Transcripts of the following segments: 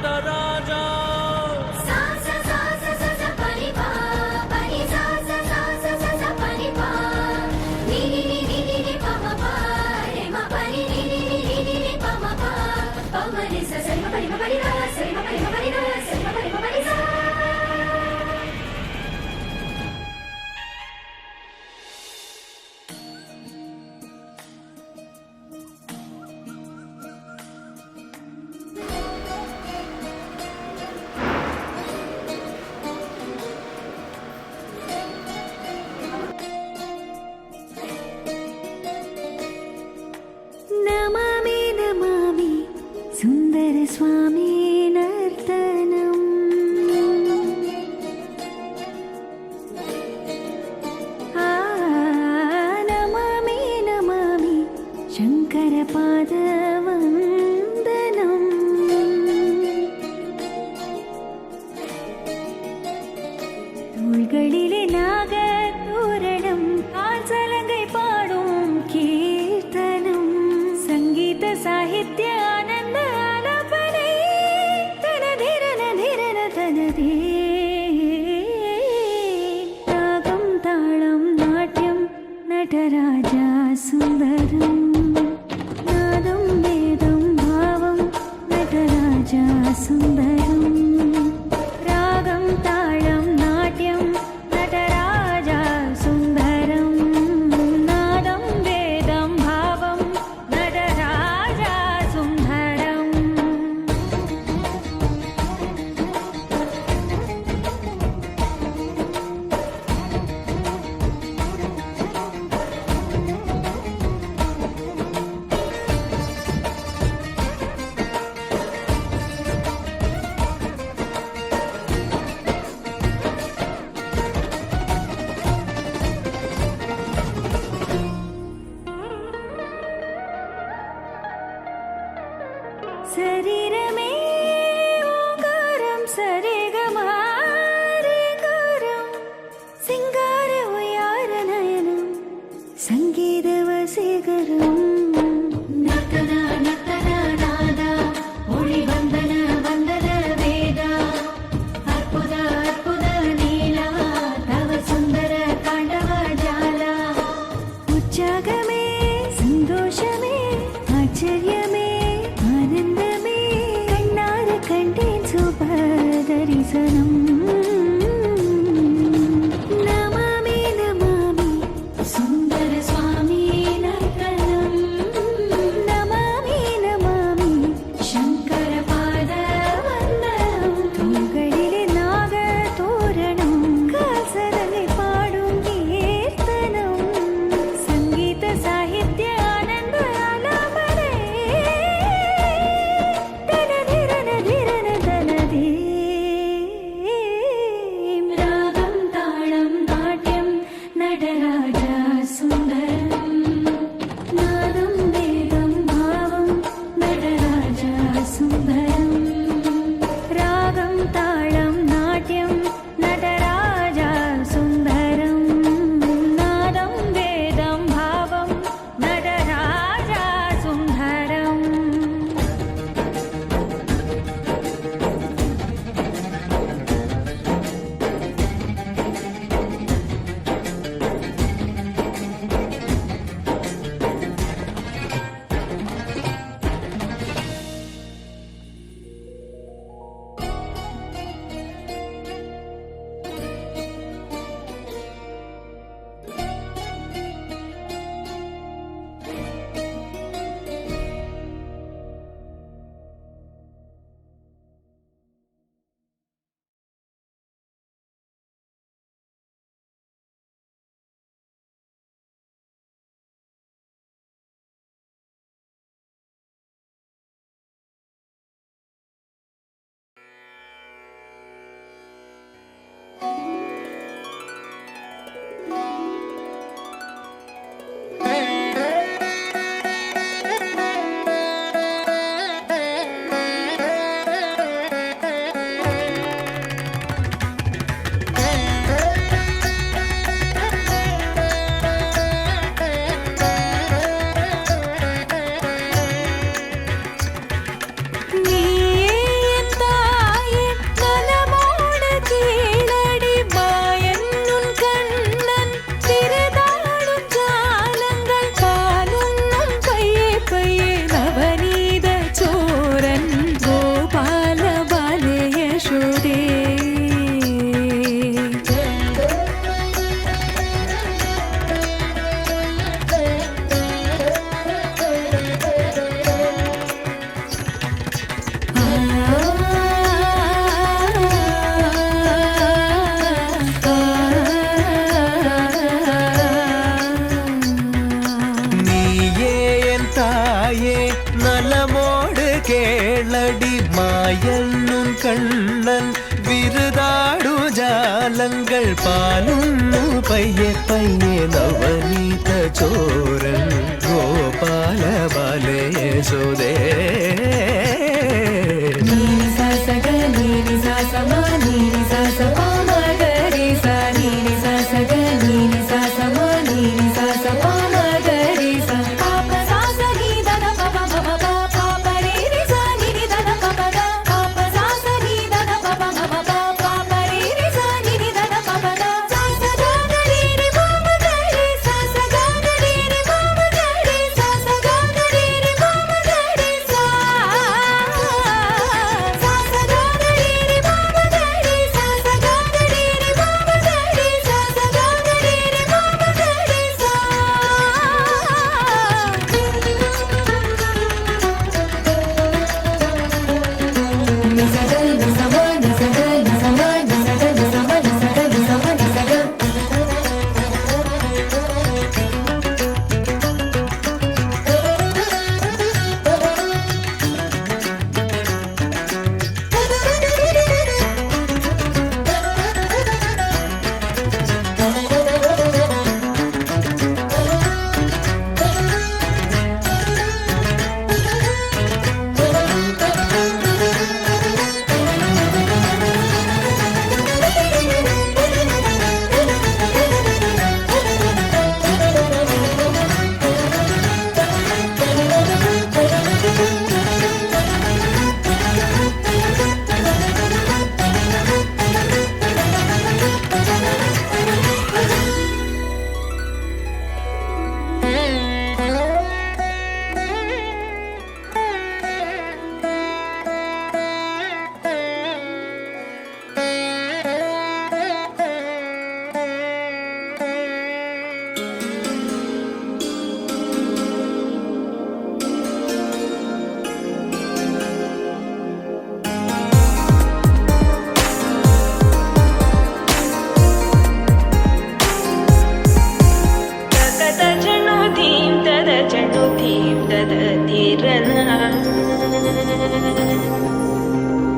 நடராஜா सुंदर स्वामी नर्तनम नमामि नमामि शंकर पादवंदनम தோள்களிலே நாகதோரணம் காசலங்கை பாடும் கீர்த்தனம் சங்கீத சாகித்ய ராகம் தாளம் நாட்டியம் நடராஜா சுந்தரம் நாதம் வேதம் பாவம் நடராஜா சுந்தரம் ராகம் தாளம் நாட்டியம் நடராஜா சுந்தரம் நாதம் வேதம் பாவம் நடராஜா சுந்தரம் शरीरमे ओंकाரம் சரிகமாரிகாரம் சிங்கார உயார நயனம் சங்கீத வசீகரம் நர்த்தன நர்த்தன நாதா ஒளி வந்தன வந்தன வேதா அற்புத அற்புத நீலா தவ சுந்தர தாண்டவ ஜாலா உற்சாகமே சந்தோஷமே ஆச்சரியமே ஆனந்தமே கண்ணார கண்டேன் சுப தரிசனம் நமாமி நமாமி சுந்தர சுவாமி நர்த்தனம் நமாமி நமாமி சங்கர பாத வந்தனம் தோள்களிலே நாக தோரணம் காசரலை பாடும் கீர்த்தனம் சங்கீத சாகித்ய ஆனந்த ஆலாபனை தன திரன திரன മായണ്ണും കണ്ണൻ വിരുതാടു ജാലങ്ങൾ പാലുന്നു പയ്യെ പയ്യെ നവനീത ചോരൻ ഗോപാല ബാലേ യശോദേ നീനി സ സ ഗ നീനി സ സ മ നീനി സ സ പ മ ഗ രി സ നീനി സ സ ഗ നീനി സ സ മ നീനി സ സ പ മ ഗ രി സ പ പ സ സ നി ധ ധ പ പ പ പ പ പ രി രി സ നി നി ധ ധ പ പ ഗ പ പ സ സ നി ധ ധ പ പ പ പ പ പ രി രി സ നി നി ധ ധ പ പ ഗ സ സ ഗ ഗ രി രി പ പ ഗ രി സ സ ഗ ഗ രി രി പ പ ഗ രി സ സ ഗ ഗ രി രി പ പ ഗ രി സ സ സ ഗ ഗ രി രി പ പ ഗ രി സ സ ഗ ഗ രി രി പ പ ഗ രി സ സ ഗ ഗ രി രി പ പ ഗ രി സ നി സ ഗ നി സ മ നി സ ഗ നി സ മ നി സ ഗ നി സ മ നി സ ഗ നി സ മ നി സ ഗ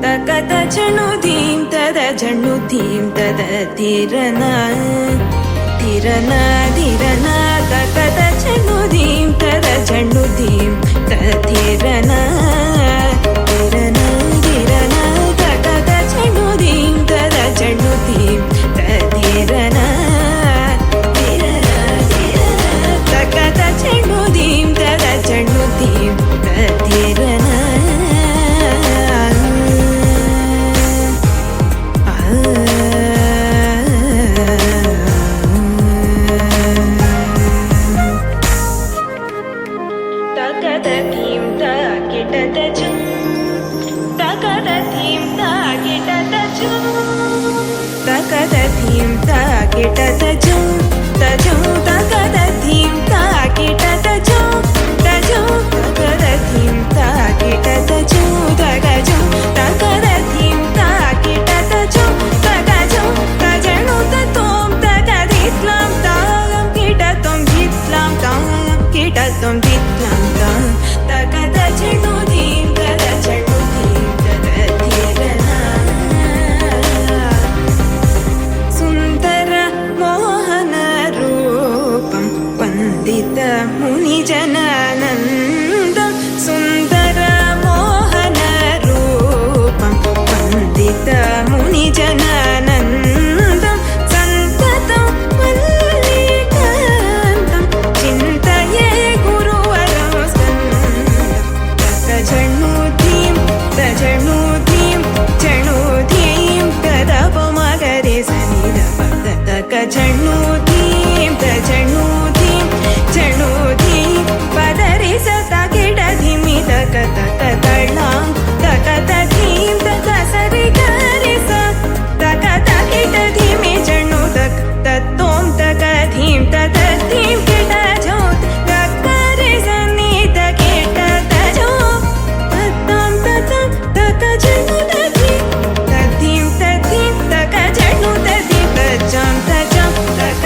ತಕತ ಚಣು ಧೀಂ ತದ ಜಣ್ಣು ಧೀಂ ತದ ಧಿರನ ಧಿರನ ಧಿರನ ತಕತ ಚಣು ಧೀಂ ತದ ಜಣ್ಣು ಧೀಂ ತದ ಧಿರನ ಧಿರನ ಧಿರನ ತಕತ ಚಣು ಧೀಂ ತದ ಜಣ್ಣು ಧೀಂ ತದ ಧಿರನ ಧಿರನ ಧಿರನ ತಕತ ಚಣು ಧೀಂ ತದ ಜಣ್ಣು ಧೀಂ ತದ ಧಿರನ मुनिजनानन्दं सुन्दर मोहन रूपं वन्दित मुनिजनानन्दं सन्ततं वल्लीकान्तं चिन्तये गुरुवरं स्कन्दं तजनुधीं जनुधीं तदपमगरे सनिधपद तकजनुधीं तजनुधीं जनुधीं पदरि सता किड धिमि तक तक तळां तक तधीं तक सरि गरि स तक तकिड धिमि जनु तक तत्तों तक धीं तधीं किड जोत गरि सनि तकिड तजो तत्तं ततं तक जनु तधीं तक जनु तधीं तजं तजं तक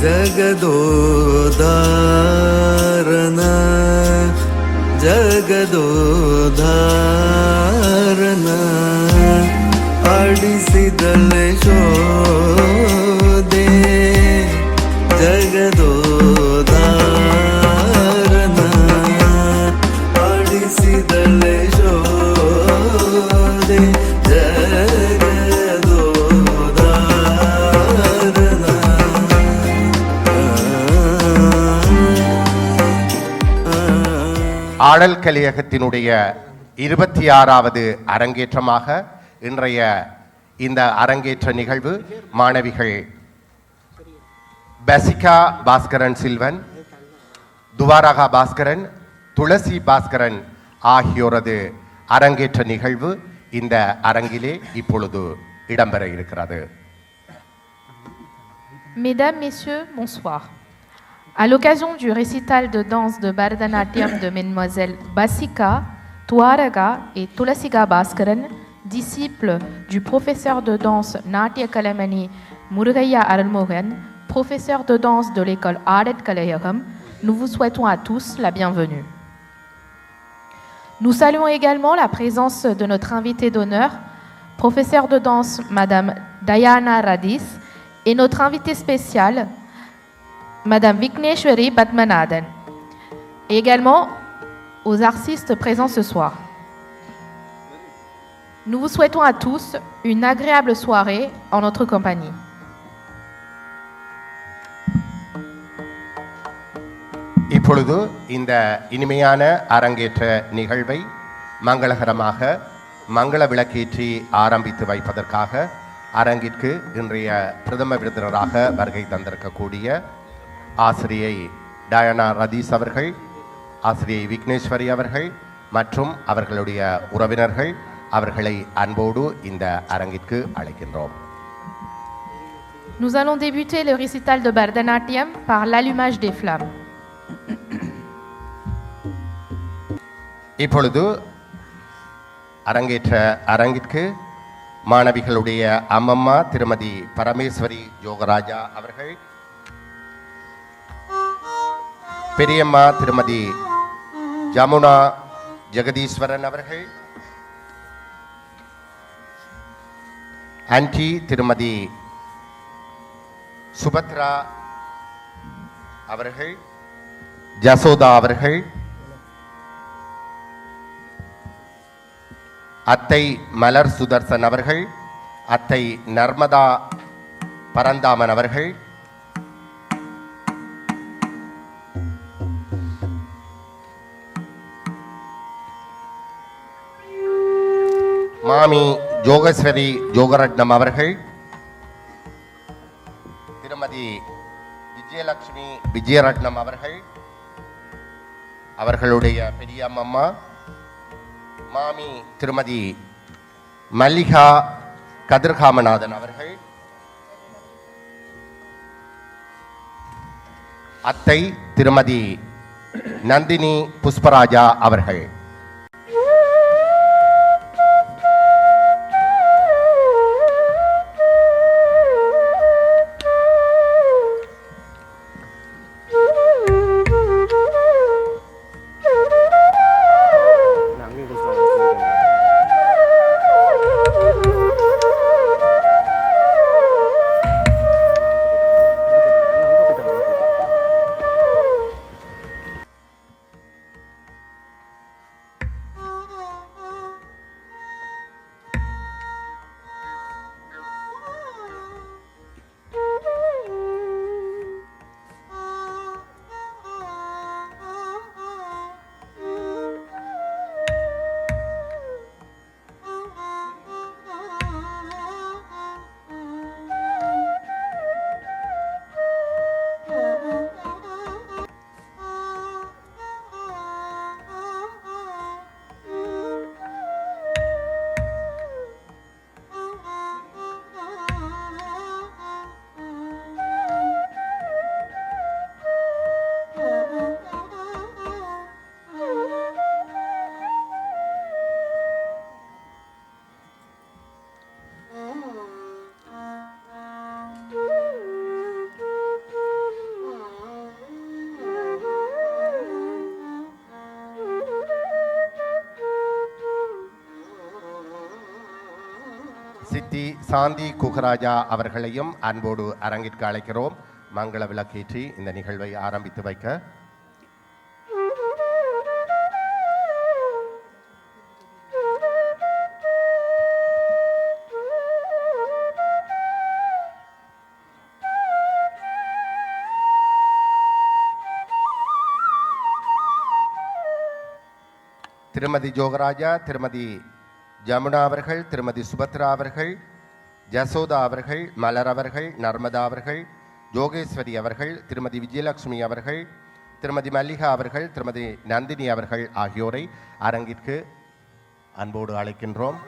ಜಗದೋದಾರನ ಜಗದೋದಾರನ ಆಡಿಸಿದಲೆ ಶೋದೆ ಜಗದೋದಾರನ ಆಡಿಸಿದಲೆ ಶೋದೆ ஆடல் கலையகத்தினுடைய 26வது அரங்கேற்றமாக இன்றைய இந்த அரங்கேற்ற நிகழ்வு மாணவிகள் பசிகா பாஸ்கரன் சில்வன், துவாரகா பாஸ்கரன், துளசி பாஸ்கரன் ஆகியோரது அரங்கேற்ற நிகழ்வு இந்த அரங்கிலே இப்பொழுது இடம்பெற இருக்கிறது. Mesdames, Messieurs, bonsoir. À l'occasion du récital de danse de Bharatanatyam de Mesdemoiselles Basika, Tuaraga et Tulasiga Bhaskaran, disciples du professeur de danse Natya Kalamani Murugaya Arulmogan, professeur de danse de l'école Adet Kalayagam, nous vous souhaitons à tous la bienvenue. Nous saluons également la présence de notre invitée d'honneur, professeure de danse Madame Dayana Radis, et notre invitée spéciale, Madame Vikneshwari Batmanathan, et également aux artistes présents ce soir. Nous vous souhaitons à tous une agréable soirée en notre compagnie. இப்பொழுது இந்த இனிமையான அரங்கேற்ற நிகழ்வை மங்களகரமாக மங்கள விளக்கேற்றி ஆரம்பித்து வைப்பதற்காக அரங்கிற்கு இன்றைய பிரதம விருந்தினராக வருகை தந்திருக்கக்கூடிய ஆசிரியை டயானா ரதீஸ் அவர்கள், ஆசிரியை விக்னேஸ்வரி அவர்கள் மற்றும் அவர்களுடைய உறவினர்கள் அவர்களை அன்போடு இந்த அரங்கிற்கு அழைக்கின்றோம். Nous allons débuter le récital de Bharatanatyam par l'allumage des flammes. இப்பொழுது அரங்கேற்ற அரங்கிற்கு மாணவிகளுடைய அம்மம்மா திருமதி பரமேஸ்வரி ஜோகராஜா அவர்கள், பெரியம்மா திருமதி ஜமுனா ஜெகதீஸ்வரன் அவர்கள், ஆன்டி திருமதி சுபத்ரா அவர்கள், ஜசோதா அவர்கள், அத்தை மலர் சுதர்சன் அவர்கள், அத்தை நர்மதா பரந்தாமன் அவர்கள், மாமி ஜோகேஸ்வரி ஜோகரட்னம் அவர்கள், திருமதி விஜயலட்சுமி விஜயரட்னம் அவர்கள், அவர்களுடைய பெரியம்மம்மா மாமி திருமதி மல்லிகா கதிர்காமநாதன் அவர்கள், அத்தை திருமதி நந்தினி புஷ்பராஜா அவர்கள். சித்தி சாந்தி குகராஜா அவர்களையும் அன்போடு அரங்கிற்கு அழைக்கிறோம். மங்கள விளக்கேற்றி இந்த நிகழ்வை ஆரம்பித்து வைக்க. திருமதி ஜோகராஜா, திருமதி ஜமுனா அவர்கள், திருமதி சுபத்ரா அவர்கள், ஜசோதா அவர்கள், மலர் அவர்கள், நர்மதா அவர்கள், ஜோகேஸ்வரி அவர்கள், திருமதி விஜயலட்சுமி அவர்கள், திருமதி மல்லிகா அவர்கள், திருமதி நந்தினி அவர்கள் ஆகியோரை அரங்கிற்கு அன்போடு அழைக்கின்றோம்.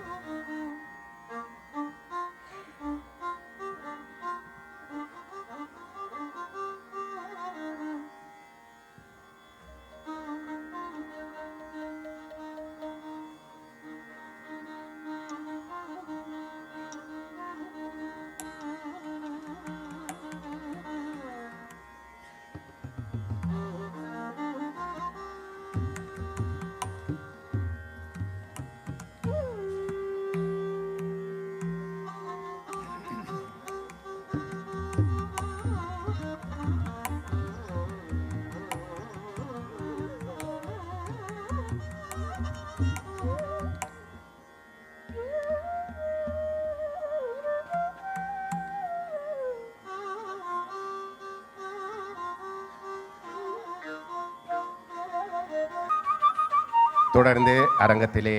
தொடர்ந்து அரங்கத்திலே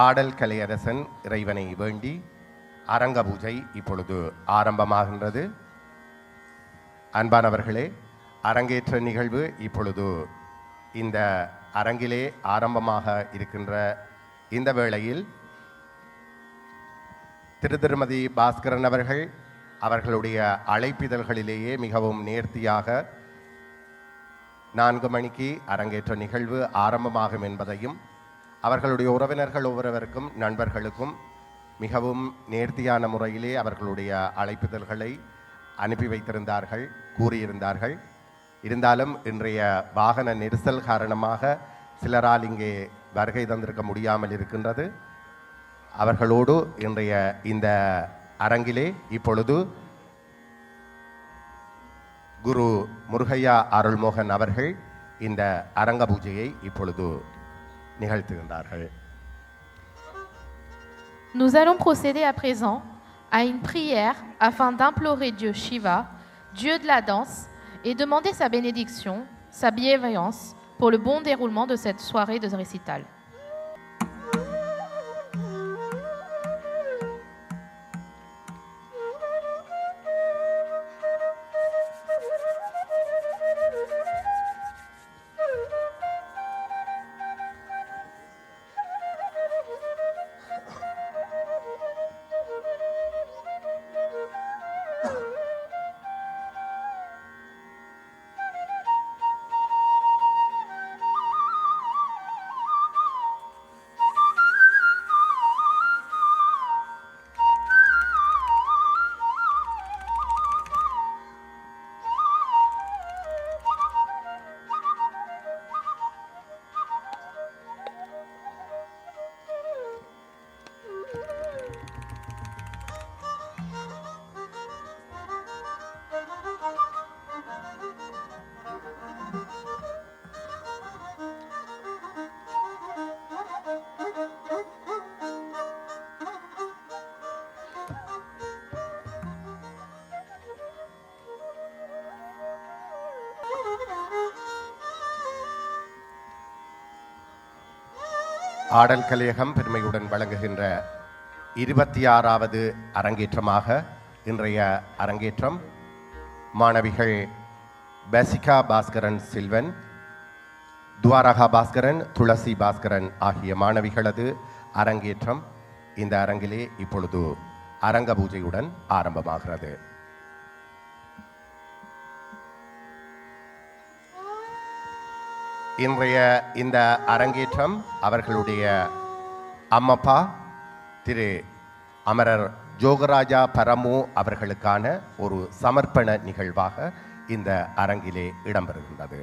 ஆடல் கலையரசன் இறைவனை வேண்டி அரங்க பூஜை இப்பொழுது ஆரம்பமாகின்றது. அன்பானவர்களே, அரங்கேற்ற நிகழ்வு இப்பொழுது இந்த அரங்கிலே ஆரம்பமாக இருக்கின்ற இந்த வேளையில் திருமதி பாஸ்கரன் அவர்கள் அவர்களுடைய அழைப்பிதழ்களிலேயே மிகவும் நேர்த்தியாக 4 மணிக்கு அரங்கேற்ற நிகழ்வு ஆரம்பமாகும் என்பதையும் அவர்களுடைய உறவினர்கள் ஒவ்வொருவருக்கும் நண்பர்களுக்கும் மிகவும் நேர்த்தியான முறையிலே அவர்களுடைய அழைப்பிதழ்களை அனுப்பி வைத்திருந்தார்கள், கூறியிருந்தார்கள். இருந்தாலும் இன்றைய வாகன நெரிசல் காரணமாக சிலரால் இங்கே வருகை தந்திருக்க முடியாமல் இருக்கின்றது. அவர்களோடு இன்றைய இந்த அரங்கிலே இப்பொழுது குரு முருகையா அருள்மோகன் அவர்கள் இந்த அரங்க பூஜையை இப்பொழுது நிகழ்த்துகின்றார்கள். Nous allons procéder à présent à une prière afin d'implorer Dieu Shiva, Dieu de la danse, et demander sa bénédiction, sa bienveillance pour le bon déroulement de cette soirée de récital. ஆடல் கலையகம் பெருமையுடன் வழங்குகின்ற 26வது அரங்கேற்றமாக இன்றைய அரங்கேற்றம் மாணவிகள் பெசிகா பாஸ்கரன் சில்வன், துவாரகா பாஸ்கரன், துளசி பாஸ்கரன் ஆகிய மாணவிகளது அரங்கேற்றம் இந்த அரங்கிலே இப்பொழுது அரங்க பூஜையுடன் ஆரம்பமாகிறது. இன்றைய இந்த அரங்கேற்றம் அவர்களுடைய அம்மப்பா திரு அமரர் ஜோகராஜா பரமு அவர்களுக்கான ஒரு சமர்ப்பண நிகழ்வாக இந்த அரங்கிலே இடம்பெறுகின்றது.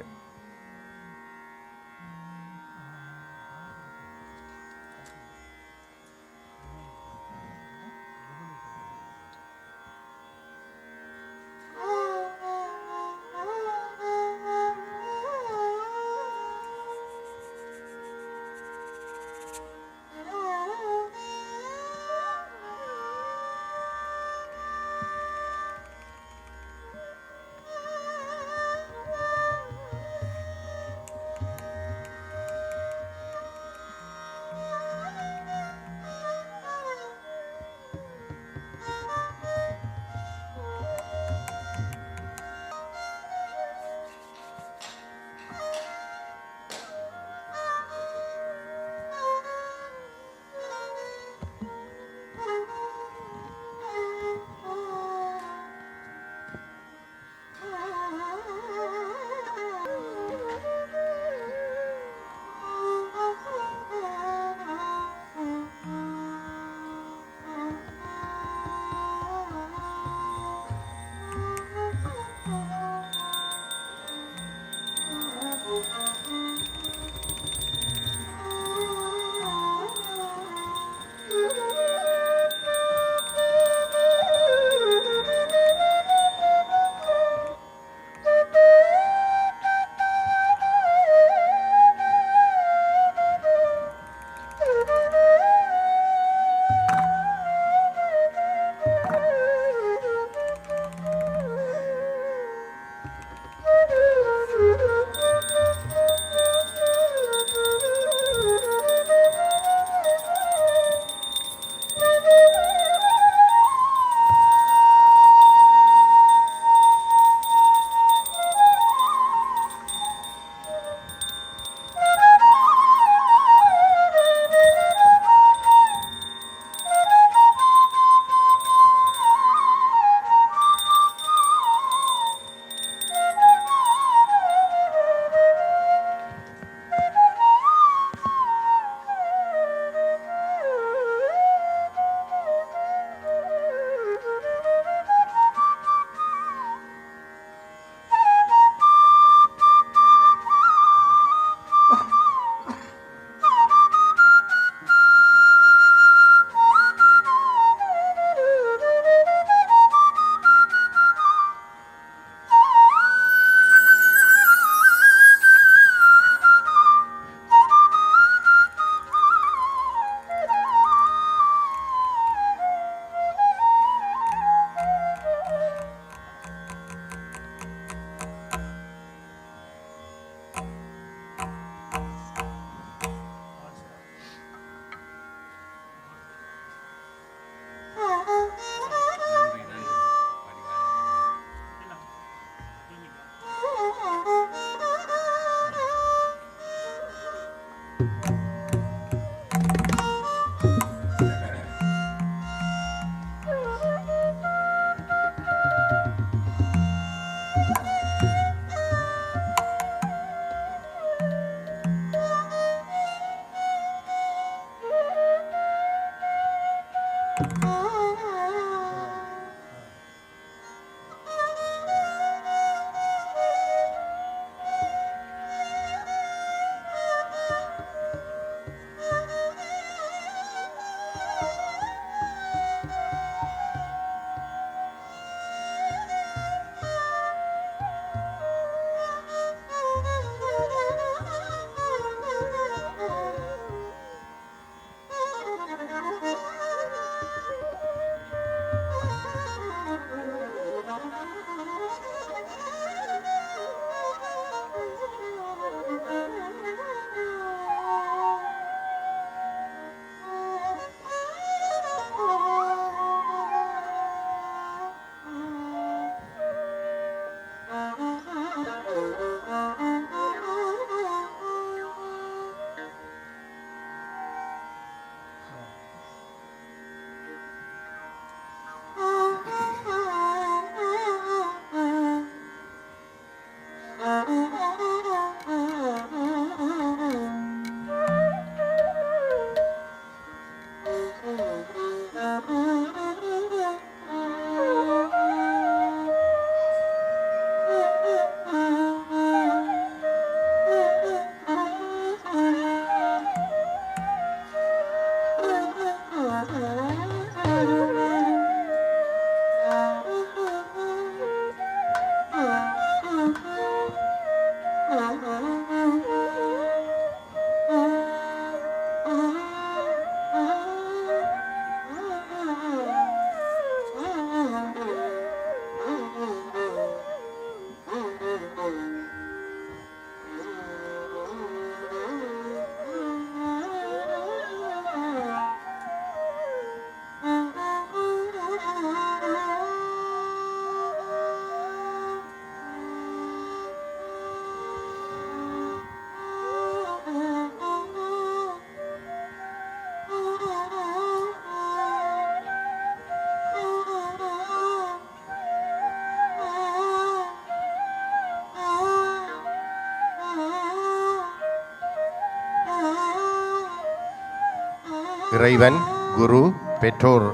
இறைவன் குரு பெற்றோர்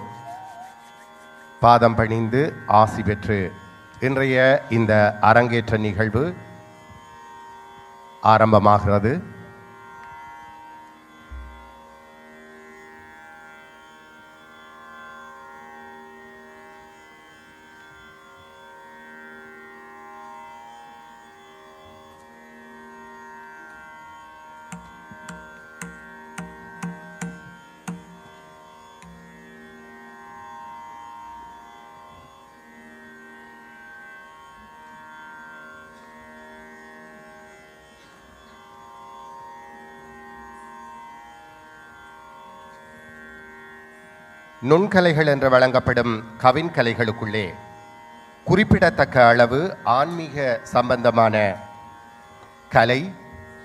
பாதம் பணிந்து ஆசி பெற்று இன்றைய இந்த அரங்கேற்ற நிகழ்வு ஆரம்பமாகிறது. நுண்கலைகள் என்று வழங்கப்படும் கவின்கலைகளுக்குள்ளே குறிப்பிடத்தக்க அளவு ஆன்மீக சம்பந்தமான கலை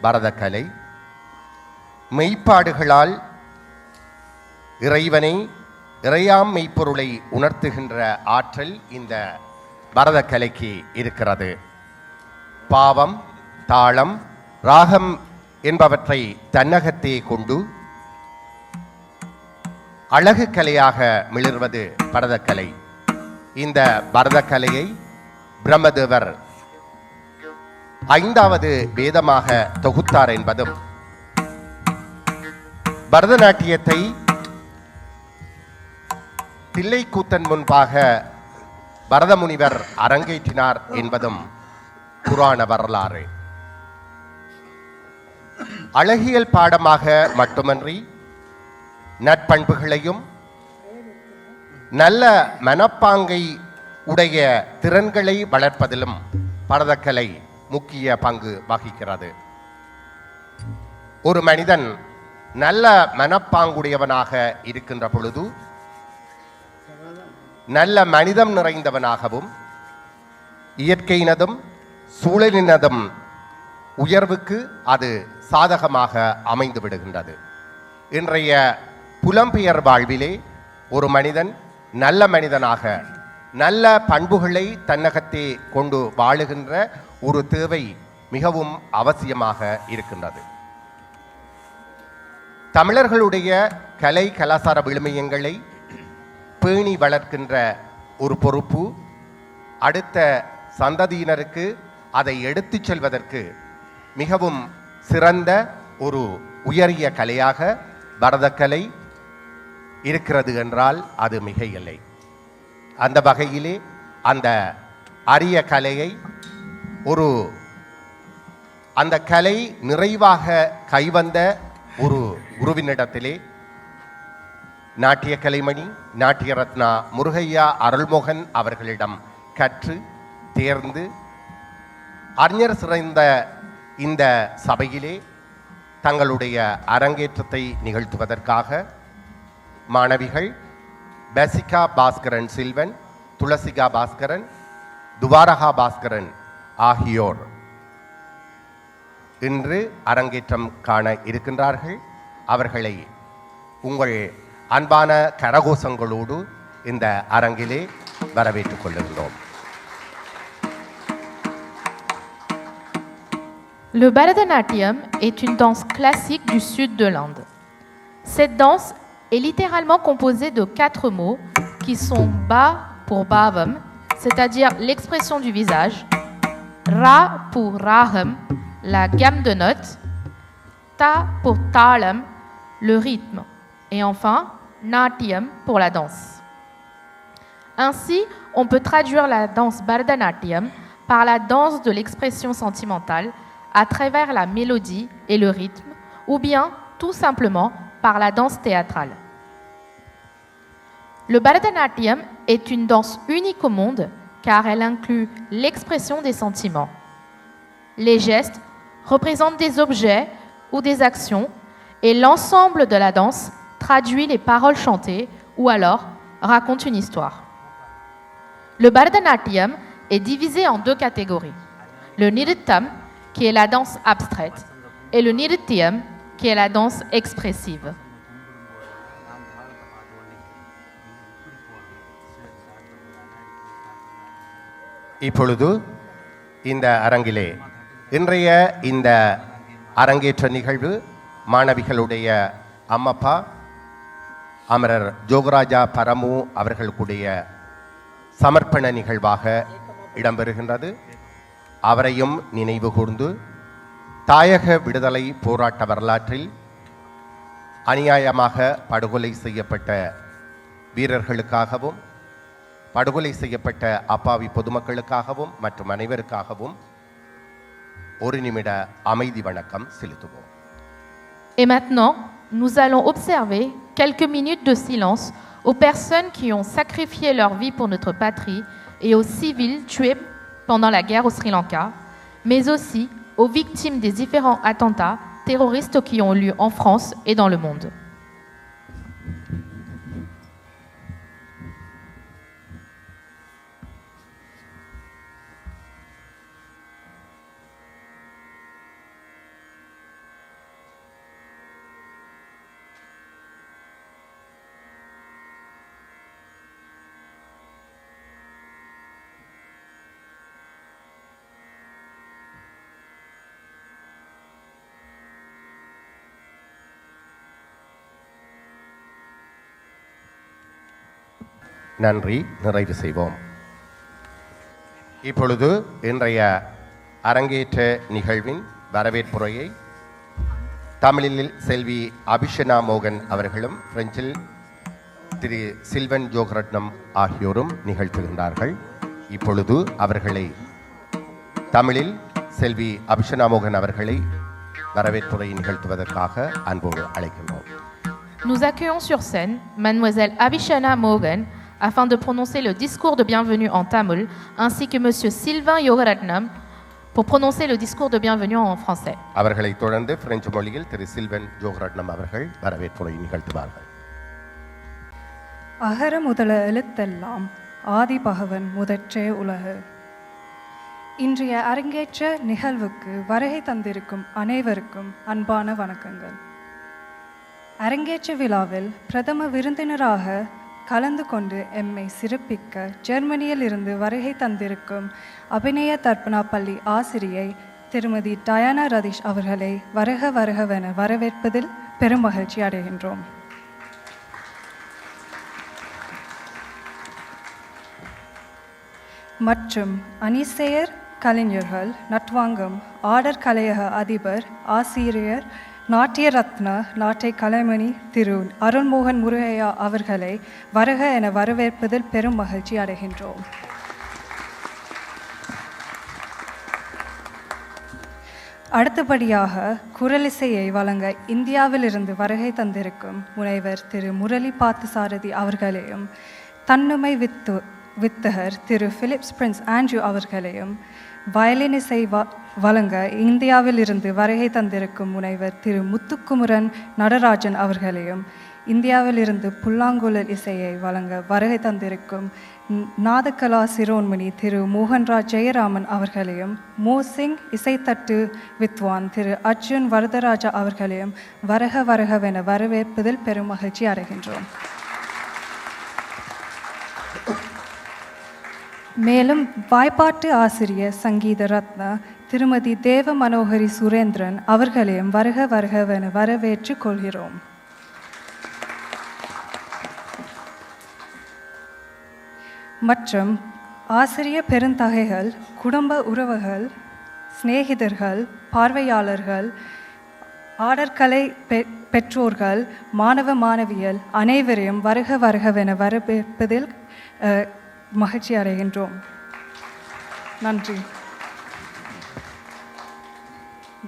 பரதக்கலை. மெய்ப்பாடுகளால் இறைவனை இறையாம் மெய்ப்பொருளை உணர்த்துகின்ற ஆற்றல் இந்த பரதக்கலைக்கு இருக்கிறது. பாவம், தாளம், ராகம் என்பவற்றை தன்னகத்தே கொண்டு அழகு கலையாக மிளிர்வது பரதக்கலை. இந்த பரதக்கலையை பிரம்மதேவர் 5வது வேதமாக தொகுத்தார் என்பதும், பரதநாட்டியத்தை தில்லைக்கூத்தன் முன்பாக பரதமுனிவர் அரங்கேற்றினார் என்பதும் புராண வரலாறு. அழகியல் பாடமாக மட்டுமன்றி நற்பண்புகளையும் நல்ல மனப்பாங்கை உடைய திறன்களை வளர்ப்பதிலும் பரதக்கலை முக்கிய பங்கு வகிக்கிறது. ஒரு மனிதன் நல்ல மனப்பாங்குடையவனாக இருக்கின்ற பொழுது நல்ல மனிதம் நிறைந்தவனாகவும் இயற்கையினதும் சூழலினதும் உயர்வுக்கு அது சாதகமாக அமைந்து விடுகின்றது. இன்றைய புலம்பெயர் வாழ்விலே ஒரு மனிதன் நல்ல மனிதனாக நல்ல பண்புகளை தன்னகத்தே கொண்டு வாழுகின்ற ஒரு தேவை மிகவும் அவசியமாக இருக்கின்றது. தமிழர்களுடைய கலை கலாச்சார விழுமியங்களை பேணி வளர்க்கின்ற ஒரு பொறுப்பு அடுத்த சந்ததியினருக்கு அதை எடுத்துச் செல்வதற்கு மிகவும் சிறந்த ஒரு உயரிய கலையாக பரதக்கலை இருக்கிறது என்றால் அது மிக இல்லை. அந்த வகையிலே அந்த அரிய கலையை அந்த கலை நிறைவாக கைவந்த ஒரு குருவினிடத்திலே நாட்டிய கலைமணி நாட்டிய ரத்னா முருகையா அருள்மோகன் அவர்களிடம் கற்று தேர்ந்து அறிஞர் சிறந்த இந்த சபையிலே தங்களுடைய அரங்கேற்றத்தை நிகழ்த்துவதற்காக மாணவிகள் பசிகா பாஸ்கரன் சில்வன், துளசிகா பாஸ்கரன், துவாரகா பாஸ்கரன் ஆகியோர் இன்று அரங்கேற்றம் காண இருக்கின்றார்கள். அவர்களை உங்கள் அன்பான கரகோஷங்களோடு இந்த அரங்கிலே வரவேற்றுக் கொள்ளுகிறோம். Le Bharatanatyam est une danse classique du sud de l'Inde. Cette danse est littéralement composée de 4 mots qui sont Ba pour Bhavam, c'est-à-dire l'expression du visage, Ra pour Raham, la gamme de notes, Ta pour Talam, le rythme, et enfin Natyam pour la danse. Ainsi, on peut traduire la danse Bharatanatyam par la danse de l'expression sentimentale à travers la mélodie et le rythme, ou bien tout simplement par la danse théâtrale. Le Bharatanatyam est une danse unique au monde car elle inclut l'expression des sentiments. Les gestes représentent des objets ou des actions et l'ensemble de la danse traduit les paroles chantées ou alors raconte une histoire. Le Bharatanatyam est divisé en 2 catégories. Le Nrittam, qui est la danse abstraite, et le Nrityam, qui est la danse expressive. இப்பொழுது இந்த அரங்கிலே இன்றைய இந்த அரங்கேற்ற நிகழ்வு மாணவிகளுடைய அம்மப்பா அமரர் ஜோகராஜா பரமு அவர்களுடைய சமர்ப்பண நிகழ்வாக இடம்பெறுகின்றது. அவரையும் நினைவு கூர்ந்து தாயக விடுதலை போராட்ட வரலாற்றில் அநியாயமாக படுகொலை செய்யப்பட்ட வீரர்களுக்காகவும் படுகொலை செய்யப்பட்ட அப்பாவி பொதுமக்களுக்காகவும் மற்றும் அனைவருக்காகவும் ஒரு நிமிட அமைதி வணக்கம் செலுத்துவோம். Et maintenant, nous allons observer quelques minutes de silence aux personnes qui ont sacrifié leur vie pour notre patrie et aux civils tués pendant la guerre au Sri Lanka, mais aussi aux victimes des différents attentats terroristes qui ont eu lieu en France et dans le monde. நன்றி, நிறைவு செய்வோம். இப்பொழுது இன்றைய அரங்கேற்ற நிகழ்வின் வரவேற்புரையை தமிழில் செல்வி அபிஷனா மோகன் அவர்களும் பிரெஞ்சில் திரு Sylvan Jogaratnam ஆகியோரும் நிகழ்த்துகின்றார்கள். இப்பொழுது அவர்களை தமிழில் செல்வி அபிஷனா மோகன் அவர்களை வரவேற்புரை நிகழ்த்துவதற்காக அன்போடு அழைக்கின்றோம். Nous accueillons sur scène Mademoiselle Abhishana Mogan afin de prononcer le discours de bienvenue en tamoul, ainsi que Monsieur Sylvain Yogaratnam pour prononcer le discours de bienvenue en français. அவர்களை தொடர்ந்து பிரெஞ்சு மொழியில் திரு சில்வன் ஜோகரட்னம் அவர்கள் வரவேற்புரை நிகழ்த்துவார்கள். அகர முதல எழுத்தெல்லாம் ஆதி பகவன் முதற்றே உலகு. இன்றைய அரங்கேற்ற நிகழ்வுக்கு வருகை தந்திருக்கும் அனைவருக்கும் அன்பான வணக்கங்கள். அரங்கேற்ற விழாவில் பிரதம விருந்தினராக கலந்து கொண்டு எம்மை சிறப்பிக்க ஜெர்மனியில் இருந்து வருகை தந்திருக்கும் அபிநய தர்ப்பணா பள்ளி ஆசிரியை திருமதி டயானா ரதீஷ் அவர்களை வருக வருகவென வரவேற்பதில் பெரும் மகிழ்ச்சி அடைகின்றோம். மற்றும் அணிசேயர் கலைஞர்கள், நட்வாங்கம், ஆடர் கலையக அதிபர், ஆசிரியர், நாட்டிய ரத்ன, நாட்டை கலைமணி திரு அருள்மோகன் முருகையா அவர்களை வருக என வரவேற்பதில் பெரும் மகிழ்ச்சி அடைகின்றோம். அடுத்தபடியாக குரலிசையை வழங்க இந்தியாவிலிருந்து வருகை தந்திருக்கும் முனைவர் திரு முரளி பார்த்தசாரதி அவர்களையும், தன்னுமை வித்தகர் திரு பிலிப்ஸ் பிரின்ஸ் ஆண்ட்ரூ அவர்களையும், வயலின் இசை வழங்க இந்தியாவிலிருந்து வருகை தந்திருக்கும் முனைவர் திரு முத்துக்குமரன் நடராஜன் அவர்களையும், இந்தியாவிலிருந்து புல்லாங்குழல் இசையை வழங்க வருகை தந்திருக்கும் நாதகலா சிரோன்மணி திரு மோகன்ராஜ் ஜெயராமன் அவர்களையும், மோசிங் இசைத்தட்டு வித்வான் திரு அர்ஜுன் வரதராஜா அவர்களையும் வருக வருகவென வரவேற்பதில் பெரும் மகிழ்ச்சி அடைகின்றோம். மேலும் வாய்ப்பாட்டு ஆசிரியர் சங்கீத ரத்னா திருமதி தேவ மனோகரி சுரேந்திரன் அவர்களையும் வருக வருகவென வரவேற்று கொள்கிறோம். மற்றும் ஆசிரிய பெருந்தகைகள், குடும்ப உறவுகள், சிநேகிதர்கள், பார்வையாளர்கள், ஆடற்கலை பெற்றோர்கள், மாணவ மாணவியல் அனைவரையும் வருக வருகவென வரவேற்பதில் மகிழ்ச்சி அடைகின்றோம். நன்றி.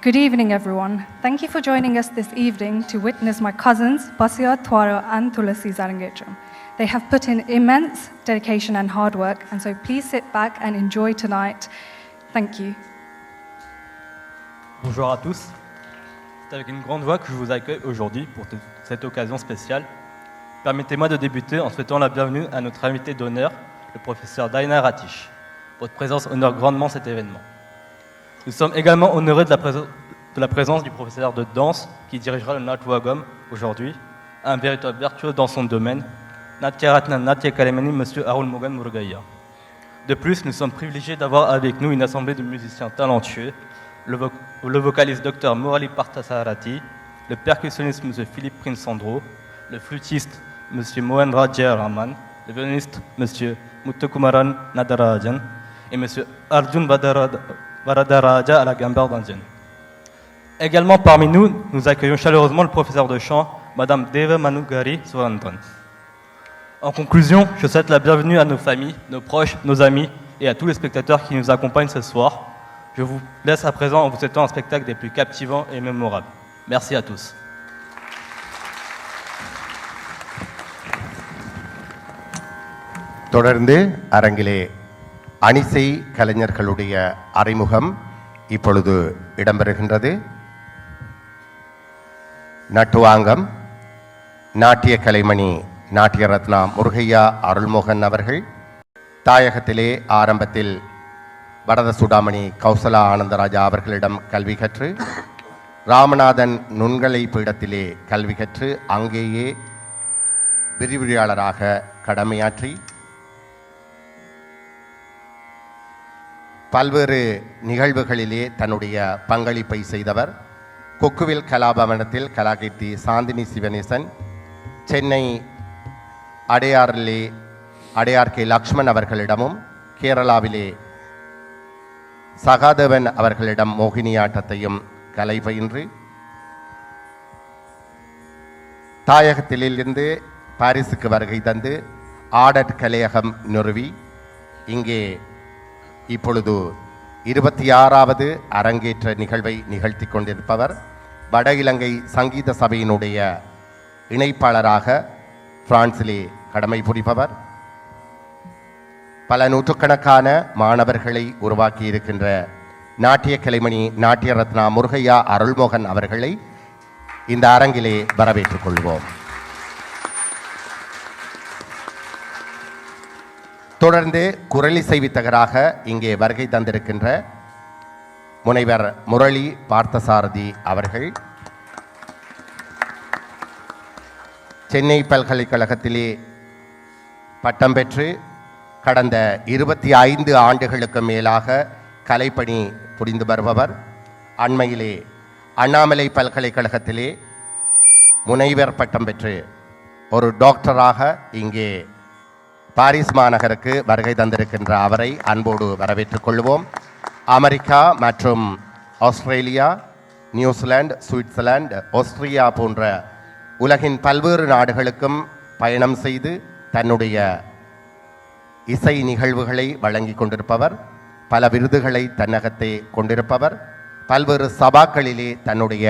Good evening, everyone. Thank you for joining us this evening to witness my cousins, Basia, Twara, and Tulasi Zarangetram. They have put in immense dedication and hard work, and so please sit back and enjoy tonight. Thank you. Bonjour à tous. C'est avec une grande joie que je vous accueille aujourd'hui pour cette occasion spéciale. Permettez-moi de débuter en souhaitant la bienvenue à notre invité d'honneur, le professeur Daina Ratish. Votre présence honore grandement cet événement. Nous sommes également honorés de la présence du professeur de danse qui dirigera le Natwagam aujourd'hui, un véritable vertueux dans son domaine, Natya Ratna Natya Kalemani, M. Arulmogan Murugeya. De plus, nous sommes privilégiés d'avoir avec nous une assemblée de musiciens talentueux, le vocaliste Dr Murali Parthasarathi, le percussionniste M. Philippe Prince Sandro, le flûtiste M. Mohendra Jayaraman, le violoniste M. Muthukumaran Nadarajan et M. Arjun Varadaraja à la gambarde indienne. Également parmi nous, nous accueillons chaleureusement le professeur de chant, Madame Deva Manugari Surandran. En conclusion, je souhaite la bienvenue à nos familles, nos proches, nos amis et à tous les spectateurs qui nous accompagnent ce soir. Je vous laisse à présent en vous souhaitant un spectacle des plus captivants et mémorables. Merci à tous. தொடர்ந்து அரங்கிலே அணிசை கலைஞர்களுடைய அறிமுகம் இப்பொழுது இடம்பெறுகின்றது. நட்டுவாங்கம் நாட்டிய கலைமணி நாட்டிய ரத்னா முருகையா அருள்மோகன் அவர்கள் தாயகத்திலே ஆரம்பத்தில் வரத சுடாமணி கௌசலா ஆனந்தராஜா அவர்களிடம் கல்வி கற்று, ராமநாதன் நுண்கலை பீடத்திலே கல்வி கற்று அங்கேயே விரிவுரையாளராக கடமையாற்றி பல்வேறு நிகழ்வுகளிலே தன்னுடைய பங்களிப்பை செய்தவர். கொக்குவில் கலாபவனத்தில் கலாகீர்த்தி சாந்தினி சிவனேசன், சென்னை அடையார் கே லக்ஷ்மண் அவர்களிடமும், கேரளாவிலே சகாதேவன் அவர்களிடம் மோகினியாட்டத்தையும் கலை பயின்று, தாயகத்திலிருந்து பாரிஸுக்கு வருகை தந்து ஆடற் கலையகம் நிறுவி இங்கே இப்பொழுது 26வது அரங்கேற்ற நிகழ்வை நிகழ்த்தி கொண்டிருப்பவர், வட இலங்கை சங்கீத சபையினுடைய இணைப்பாளராக பிரான்சிலே கடமை புரிபவர், பல நூற்றுக்கணக்கான மாணவர்களை உருவாக்கி இருக்கின்ற நாட்டிய கலைமணி நாட்டிய ரத்னா முருகையா அருள்மோகன் அவர்களை இந்த அரங்கிலே வரவேற்றுக் கொள்வோம். தொடர்ந்து குரலிசை வித்தகராக இங்கே வருகை தந்திருக்கின்ற முனைவர் முரளி பார்த்தசாரதி அவர்கள் சென்னை பல்கலைக்கழகத்திலே பட்டம் பெற்று கடந்த 25 ஆண்டுகளுக்கு மேலாக கலைப்பணி புரிந்து வருபவர். அண்மையிலே அண்ணாமலை பல்கலைக்கழகத்திலே முனைவர் பட்டம் பெற்று ஒரு டாக்டராக இங்கே பாரிஸ் மாநகருக்கு வருகை தந்திருக்கின்ற அவரை அன்போடு வரவேற்றுக் கொள்வோம். அமெரிக்கா மற்றும் ஆஸ்திரேலியா, நியூசிலாந்து, சுவிட்சர்லாந்து, ஆஸ்திரியா போன்ற உலகின் பல்வேறு நாடுகளுக்கும் பயணம் செய்து தன்னுடைய இசை நிகழ்வுகளை வழங்கி கொண்டிருப்பவர், பல விருதுகளை தன்னகத்தே கொண்டிருப்பவர், பல்வேறு சபாக்களிலே தன்னுடைய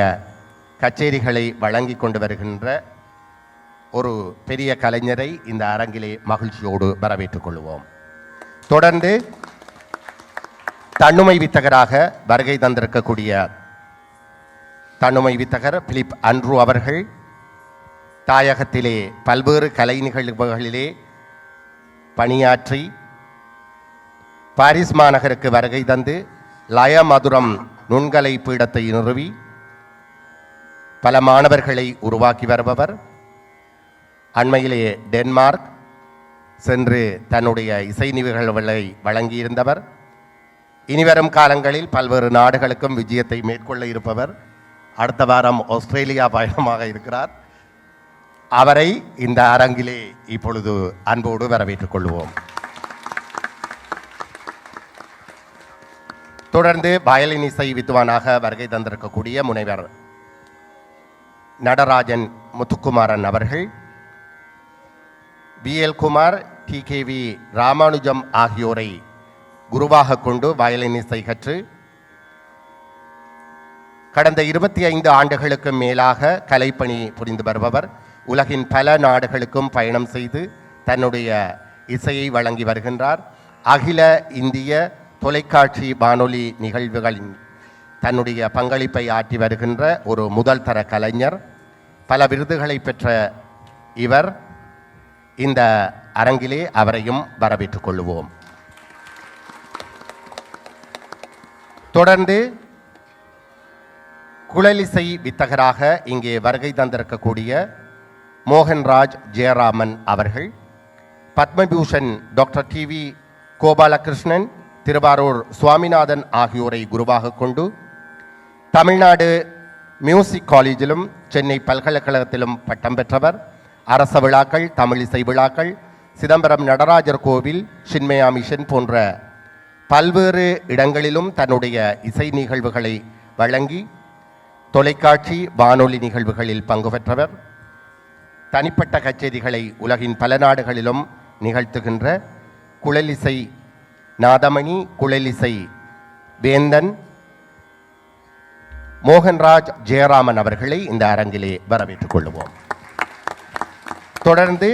கச்சேரிகளை வழங்கி கொண்டு வருகின்ற ஒரு பெரிய கலைஞரை இந்த அரங்கிலே மகிழ்ச்சியோடு வரவேற்றுக் கொள்வோம். தொடர்ந்து தன்னுமை வித்தகராக வருகை தந்திருக்கக்கூடிய தன்னுமை வித்தகர் பிலிப் அன்ட்ரூ அவர்கள் தாயகத்திலே பல்வேறு கலை நிகழ்வுகளிலே பணியாற்றி பாரிஸ் மாநகருக்கு வருகை தந்து லயமதுரம் நுண்கலை பீடத்தை நிறுவி பல மாணவர்களை உருவாக்கி வருபவர். அண்மையிலே டென்மார்க் சென்று தன்னுடைய இசை நிகழ்வுகளை வழங்கியிருந்தவர். இனிவரும் காலங்களில் பல்வேறு நாடுகளுக்கும் விஜயத்தை மேற்கொள்ள இருப்பவர். அடுத்த வாரம் ஆஸ்திரேலியா பயணமாக இருக்கிறார். அவரை இந்த அரங்கிலே இப்பொழுது அன்போடு வரவேற்றுக் கொள்வோம். தொடர்ந்து வயலின் இசை வித்வானாக வருகை தந்திருக்கக்கூடிய முனைவர் நடராஜன் முத்துக்குமாரன் அவர்கள், BL குமார், TKV ராமானுஜம் ஆகியோரை குருவாக கொண்டு வயலின் இசை கற்று கடந்த 25 ஆண்டுகளுக்கு மேலாக கலைப்பணி புரிந்து வருபவர். உலகின் பல நாடுகளுக்கும் பயணம் செய்து தன்னுடைய இசையை வழங்கி வருகின்றார். அகில இந்திய தொலைக்காட்சி வானொலி நிகழ்வுகளின் தன்னுடைய பங்களிப்பை ஆற்றி வருகின்ற ஒரு முதல் தர கலைஞர். பல விருதுகளை பெற்ற இவர் இந்த அரங்கிலே அவரையும் வரவேற்றுக் கொள்வோம். தொடர்ந்து குழலிசை வித்தகராக இங்கே வருகை தந்திருக்கக்கூடிய மோகன்ராஜ் ஜெயராமன் அவர்கள், பத்மபூஷன் டாக்டர் TV கோபாலகிருஷ்ணன், திருவாரூர் சுவாமிநாதன் ஆகியோரை குருவாக கொண்டு தமிழ்நாடு மியூசிக் காலேஜிலும் சென்னை பல்கலைக்கழகத்திலும் பட்டம் பெற்றவர். அரச விழாக்கள், தமிழிசை விழாக்கள், சிதம்பரம் நடராஜர் கோவில், சின்மயா மிஷன் போன்ற பல்வேறு இடங்களிலும் தன்னுடைய இசை நிகழ்வுகளை வழங்கி தொலைக்காட்சி வானொலி நிகழ்வுகளில் பங்கு பெற்றவர். தனிப்பட்ட கச்சேரிகளை உலகின் பல நாடுகளிலும் நிகழ்த்துகின்ற குழலிசை நாதமணி, குழலிசை வேந்தன் மோகன்ராஜ் ஜெயராமன் அவர்களை இந்த அரங்கிலே வரவேற்றுக் கொள்வோம். தொடர்ந்து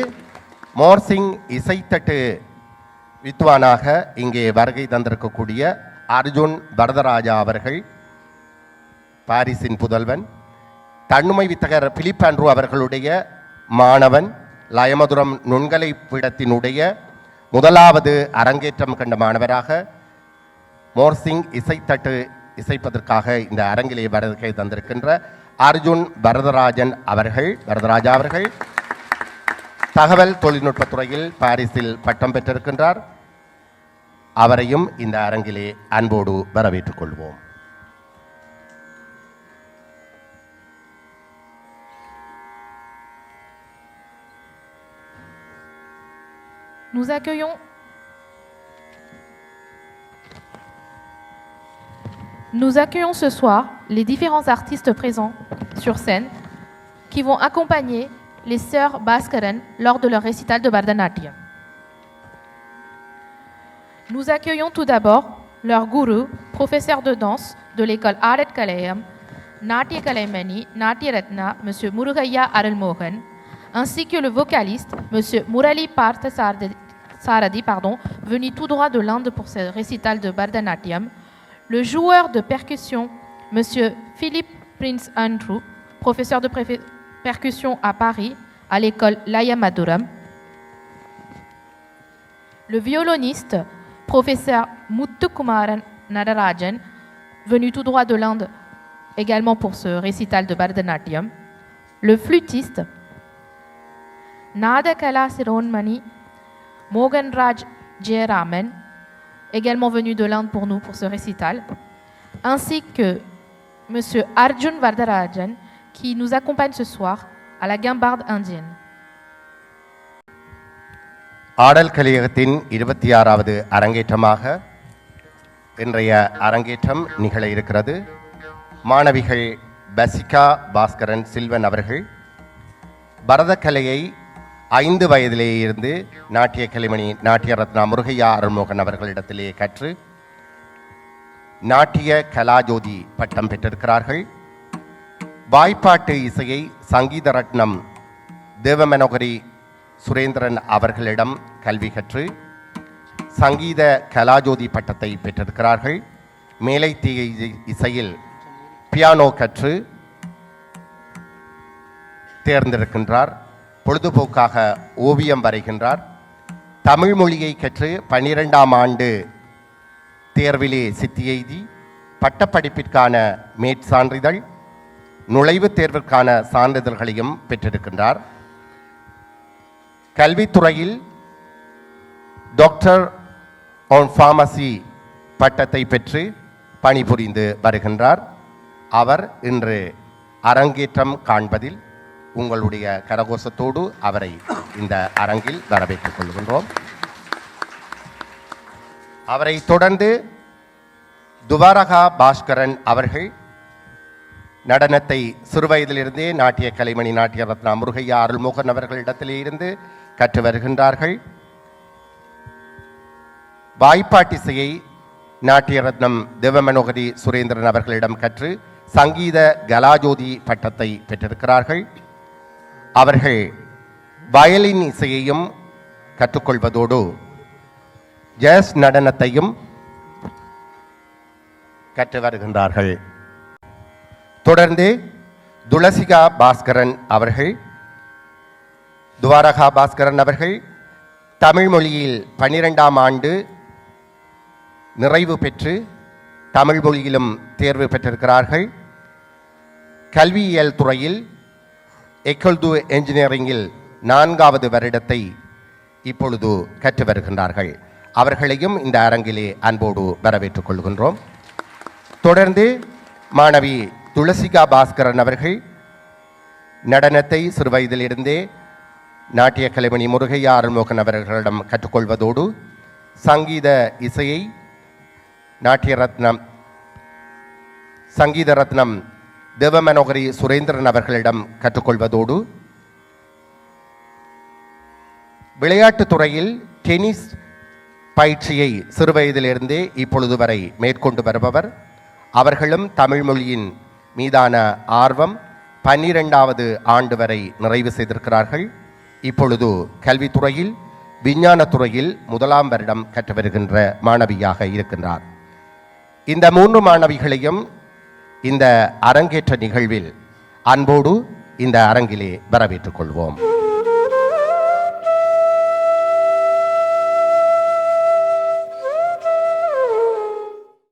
மோர்சிங் இசைத்தட்டு வித்வானாக இங்கே வருகை தந்திருக்கக்கூடிய அர்ஜுன் வரதராஜா அவர்கள், பாரிஸின் புதல்வன், தன்னுமை வித்தகர் பிலிப் ஆண்ட்ரூ அவர்களுடைய மாணவன், லயமதுரம் நுண்கலை பீடத்தினுடைய முதலாவது அரங்கேற்றம் கண்ட மாணவராக மோர்சிங் இசைத்தட்டு இசைப்பதற்காக இந்த அரங்கிலே வருகை தந்திருக்கின்ற அர்ஜுன் வரதராஜா அவர்கள் தகவல் தொழில்நுட்பத்துறையில் பாரிஸில் பட்டம் பெற்றிருக்கின்றார். அவரையும் இந்த அரங்கிலே அன்போடு வரவேற்றுக் கொள்வோம். Nous accueillons ce soir les différents artistes présents sur scène qui vont accompagner les sœurs Bhaskaran lors de leur récital de Bharatanatyam. Nous accueillons tout d'abord leur gourou, professeur de danse de l'école Adat Kalayam, Natya Kalaimani, Natya Ratna, M. Murugaya Arulmohan, ainsi que le vocaliste, M. Murali Partha Saradi, venu tout droit de l'Inde pour ce récital de Bharatanatyam, le joueur de percussion, M. Philippe Prince Andrew, professeur de percussion à Paris, à l'école Laya-Maduram, le violoniste, professeur Muthukumaran Nadarajan, venu tout droit de l'Inde également pour ce récital de Bharatanatyam, le flûtiste, Nadakala Sironmani Moganraj Jayaraman, également venu de l'Inde pour nous pour ce récital, ainsi que M. Arjun Vardarajan, qui nous accompagne ce soir à la guimbarde indienne. ஆடல் கலையகத்தின் 26வது அரங்கேற்றமாக இன்றைய அரங்கேற்றம் நிகழ இருக்கிறது. மாணவிகள் பசிகா Bhaskaran Sylvan அவர்கள் பரதக்கலையை 5 வயதிலேயே இருந்து நாட்டிய கலைமணி நாட்டிய ரத்னா முருகையா அருள்மோகன் அவர்களிடத்திலேயே கற்று நாட்டிய கலாஜோதி பட்டம் பெற்றிருக்கிறார்கள். வாய்ப்பாட்டு இசையை சங்கீத ரத்னம் தேவமனோகரி சுரேந்திரன் அவர்களிடம் கல்வி கற்று சங்கீத கலாஜோதி பட்டத்தை பெற்றிருக்கிறார்கள். மேலைத்தீய இசையில் பியானோ கற்று தேர்ந்தெடுக்கின்றார். பொழுதுபோக்காக ஓவியம் வரைகின்றார். தமிழ் மொழியை கற்று 12ஆம் ஆண்டு தேர்விலே சித்தி எய்தி பட்டப்படிப்பிற்கான மேற்சான்றிதழ் நுழைவுத் தேர்விற்கான சான்றிதழ்களையும் பெற்றிருக்கின்றார். கல்வித்துறையில் டாக்டர் ஆன் ஃபார்மசி பட்டத்தை பெற்று பணிபுரிந்து வருகின்றார். அவர் இன்று அரங்கேற்றம் காண்பதில் உங்களுடைய கரகோஷத்தோடு அவரை இந்த அரங்கில் வரவேற்றுக் கொள்கின்றோம். அவரை தொடர்ந்து துவாரகா பாஸ்கரன் அவர்கள் நடனத்தை சிறுவயதிலிருந்தே நாட்டிய கலைமணி நாட்டிய ரத்னா முருகையா அருள்மோகன் அவர்களிடத்திலே இருந்து கற்று வருகின்றார்கள். வாய்ப்பாட்டிசையை நாட்டிய ரத்னம் தேவமனோகரி சுரேந்திரன் அவர்களிடம் கற்று சங்கீத கலாஜோதி பட்டத்தை பெற்றிருக்கிறார்கள். அவர்கள் வயலின் இசையையும் கற்றுக்கொள்வதோடு ஜாஸ் நடனத்தையும் கற்று வருகின்றார்கள். தொடர்ந்து துளசிகா பாஸ்கரன் அவர்கள் துவாரகா பாஸ்கரன் அவர்கள் தமிழ் மொழியில் 12ஆம் ஆண்டு நிறைவு பெற்று தமிழ் மொழியிலும் தேர்வு பெற்றிருக்கிறார்கள். கல்வியியல் துறையில் எக்கோல் து என்ஜினியரிங்கில் 4வது வருடத்தை இப்பொழுது கற்று வருகின்றார்கள். அவர்களையும் இந்த அரங்கிலே அன்போடு வரவேற்றுக் கொள்கின்றோம். தொடர்ந்து மாணவி துளசிகா பாஸ்கரன் அவர்கள் நடனத்தை சிறுவயதிலிருந்தே நாட்டிய கலைமணி முருகையா அருள்மோகன் அவர்களிடம் கற்றுக்கொள்வதோடு சங்கீத இசையை சங்கீத ரத்னம் தேவமனோகரி சுரேந்திரன் அவர்களிடம் கற்றுக்கொள்வதோடு விளையாட்டுத் துறையில் டென்னிஸ் பயிற்சியை சிறுவயதிலிருந்தே இப்பொழுது வரை மேற்கொண்டு வருபவர். அவர்களும் தமிழ் மொழியின் மீதான ஆர்வம் 12வது ஆண்டு வரை நிறைவு செய்திருக்கிறார்கள். இப்பொழுது கல்வித்துறையில் விஞ்ஞானத்துறையில் 1ஆம் வருடம் கற்று வருகின்ற மாணவியாக இருக்கின்றார். இந்த 3 மாணவிகளையும் இந்த அரங்கேற்ற நிகழ்வில் அன்போடு இந்த அரங்கிலே வரவேற்றுக் கொள்வோம்.